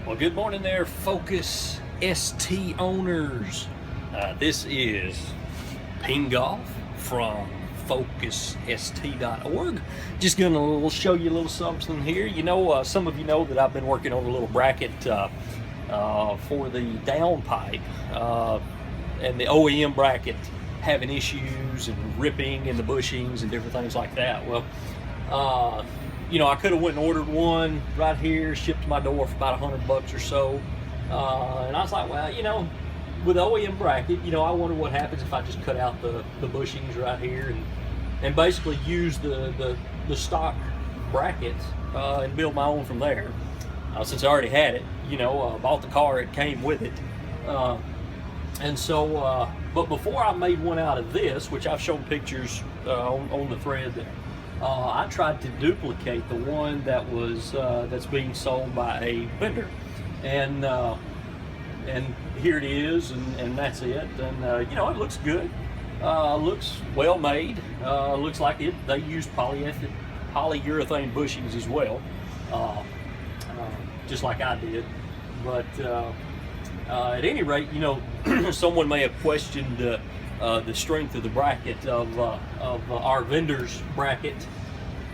Well, good morning there, Focus ST owners. This is Pingolf from FocusST.org. Just gonna show you a little something here. You know, some of you know that I've been working on a little bracket for the downpipe and the OEM bracket having issues and ripping in the bushings and different things like that. Well, you know, I could have went and ordered one right here, shipped to my door for about $100 or so. And I was like, well, you know, with the OEM bracket, you know, I wonder what happens if I just cut out the bushings right here and basically use the stock bracket and build my own from there. Since I already had it, you know, bought the car, it came with it. And so, but before I made one out of this, which I've shown pictures on the thread there, I tried to duplicate the one that was that's being sold by a vendor, and here it is, and that's it. And you know, it looks good, looks well made. Looks like they use polyurethane bushings as well, just like I did. But at any rate, you know, someone may have questioned the strength of the bracket of our vendor's bracket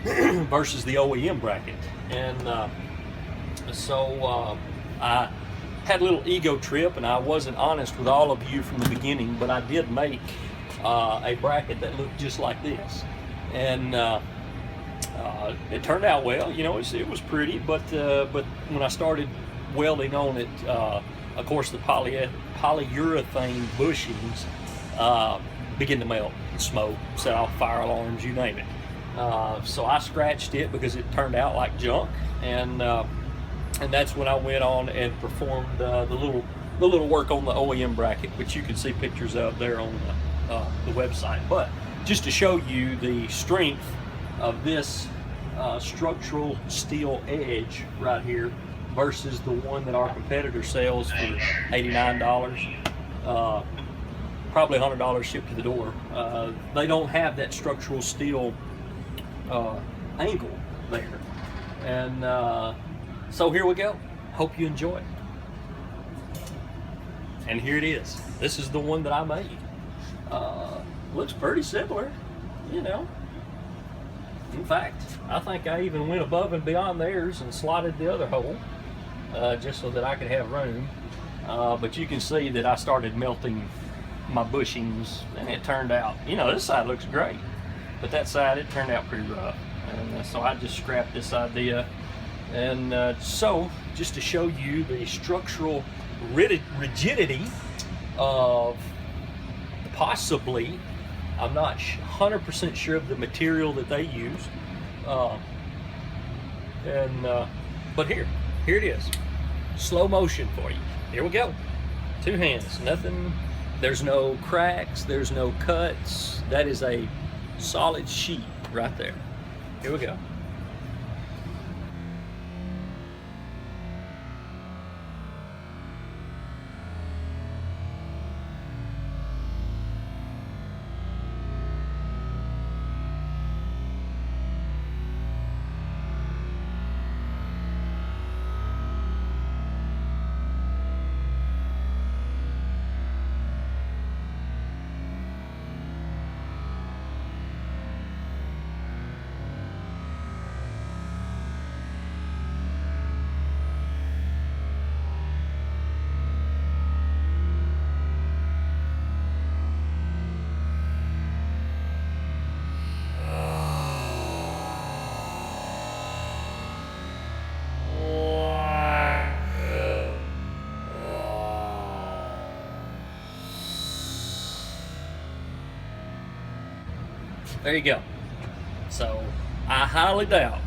versus the OEM bracket, and so I had a little ego trip, and I wasn't honest with all of you from the beginning, but I did make a bracket that looked just like this, and it turned out well. You know, it was pretty, but when I started welding on it, of course the polyurethane bushings begin to melt and smoke, set off fire alarms, you name it. So I scratched it because it turned out like junk, and that's when I went on and performed the little work on the OEM bracket, which you can see pictures of there on the website. But just to show you the strength of this structural steel edge right here versus the one that our competitor sells for $89. Probably $100 shipped to the door. They don't have that structural steel angle there, and so here we go. Hope you enjoy it. And here it is. This is the one that I made. Looks pretty similar, you know. In fact, I think I even went above and beyond theirs and slotted the other hole just so that I could have room. But you can see that I started melting my bushings, and it turned out, you know, this side looks great, but that side, it turned out pretty rough, and so I just scrapped this idea. And so just to show you the structural rigidity of possibly, I'm not 100% sure of the material that they use, but here it is, slow motion for you. Here we go, two hands, nothing. There's no cracks, there's no cuts. That is a solid sheet right there. Here we go. There you go. So I highly doubt,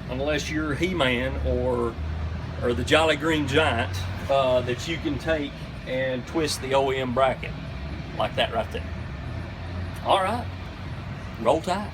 unless you're He-Man or the Jolly Green Giant, that you can take and twist the OEM bracket like that right there. All right, roll tide.